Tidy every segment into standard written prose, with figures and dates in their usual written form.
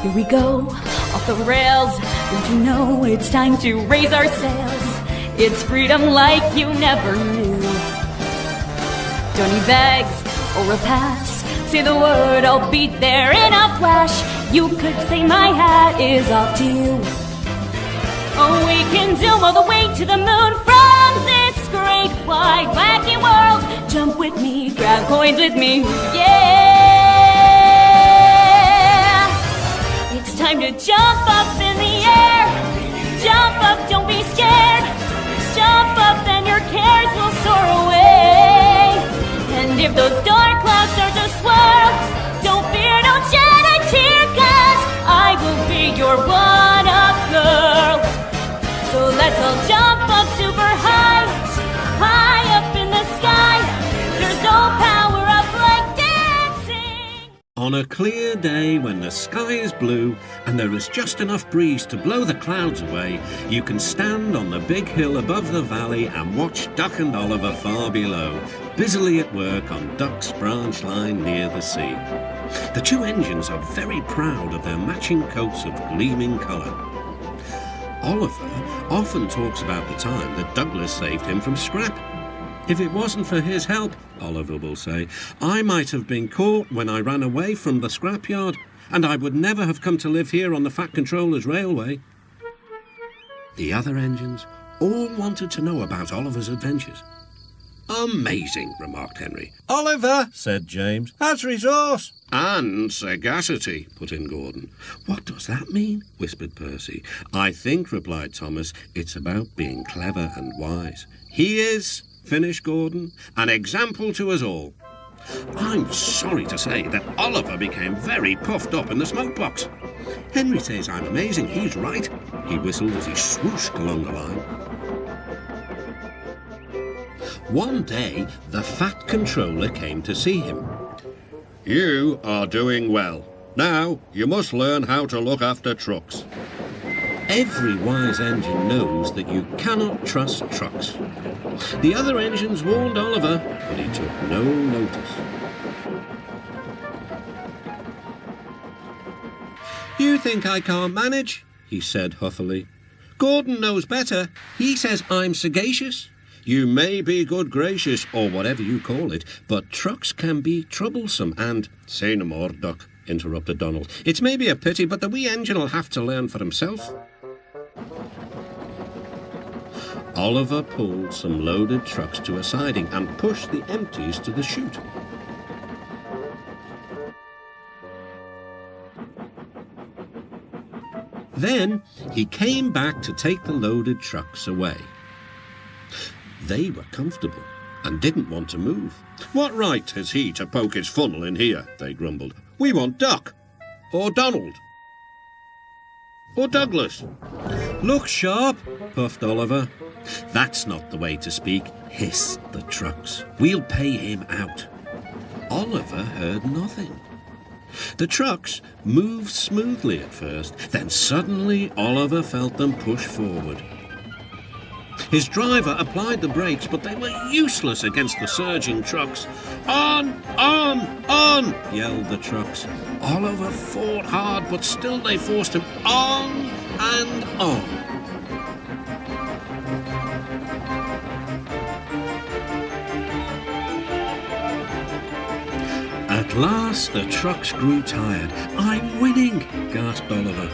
Here we go, off the rails. Don't you know it's time to raise our sails? It's freedom like you never knew. Don't need bags or a pass. Say the word, I'll be there in a flash. You could say my hat is off to you. Oh, we can zoom all the way to the moon from this great wide wacky world. Jump with me, grab coins with me, yeah! It's time to jump up in the air. Jump up, don't be scared. Jump up and your cares will soar away. And if those dark clouds start to swirl, don't fear, don't shed a tear, 'cause I will be your one-up girl. So let's all jump up super high, high up in the sky. There's no power up like dancing. On a clear day when the sky is blue and there is just enough breeze to blow the clouds away, you can stand on the big hill above the valley and watch Duck and Oliver far below, busily at work on Duck's branch line near the sea. The two engines are very proud of their matching coats of gleaming colour. Oliver often talks about the time that Douglas saved him from scrap. If it wasn't for his help, Oliver will say, I might have been caught when I ran away from the scrapyard, and I would never have come to live here on the Fat Controller's railway. The other engines all wanted to know about Oliver's adventures. Amazing, remarked Henry. Oliver, said James, has resource. And sagacity, put in Gordon. What does that mean? Whispered Percy. I think, replied Thomas, it's about being clever and wise. He is, finished Gordon, an example to us all. I'm sorry to say that Oliver became very puffed up in the smoke box. Henry says I'm amazing, he's right. He whistled as he swooshed along the line. One day, the Fat Controller came to see him. You are doing well. Now, you must learn how to look after trucks. Every wise engine knows that you cannot trust trucks. The other engines warned Oliver, but he took no notice. You think I can't manage? He said huffily. Gordon knows better. He says I'm sagacious. You may be good gracious, or whatever you call it, but trucks can be troublesome and— Say no more, Duck, interrupted Donald. It's maybe a pity, but the wee engine will have to learn for himself. Oliver pulled some loaded trucks to a siding and pushed the empties to the chute. Then he came back to take the loaded trucks away. They were comfortable and didn't want to move. What right has he to poke his funnel in here? They grumbled. We want Duck, or Donald, or Douglas. Look sharp, puffed Oliver. That's not the way to speak, hissed the trucks. We'll pay him out. Oliver heard nothing. The trucks moved smoothly at first, then suddenly Oliver felt them push forward. His driver applied the brakes, but they were useless against the surging trucks. On, yelled the trucks. Oliver fought hard, but still they forced him on and on. At last the trucks grew tired. I'm winning, gasped Oliver.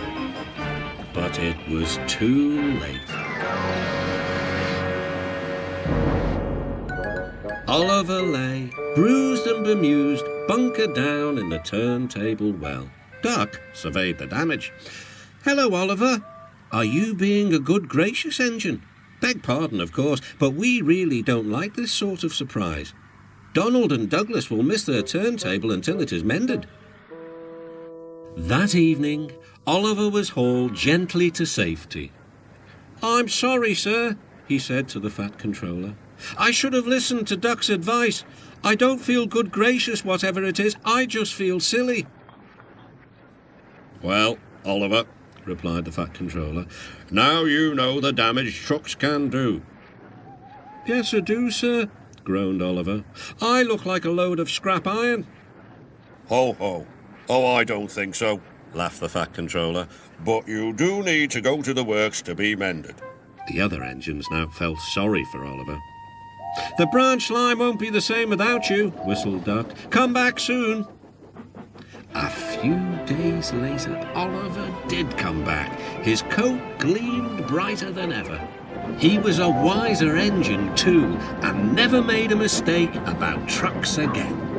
But it was too late. Oliver lay, bruised and bemused, bunkered down in the turntable well. Duck surveyed the damage. Hello, Oliver. Are you being a good gracious engine? Beg pardon, of course, but we really don't like this sort of surprise. Donald and Douglas will miss their turntable until it is mended. That evening, Oliver was hauled gently to safety. I'm sorry, sir, he said to the Fat Controller. I should have listened to Duck's advice. I don't feel good gracious, whatever it is. I just feel silly. Well, Oliver, replied the Fat Controller, now you know the damage trucks can do. Yes, I do, sir, groaned Oliver. I look like a load of scrap iron. Ho, ho. Oh, I don't think so. laughed the Fat Controller. "But you do need to go to the works to be mended." The other engines now felt sorry for Oliver. "The branch line won't be the same without you," whistled Duck. "Come back soon." A few days later, Oliver did come back. His coat gleamed brighter than ever. He was a wiser engine too, and never made a mistake about trucks again.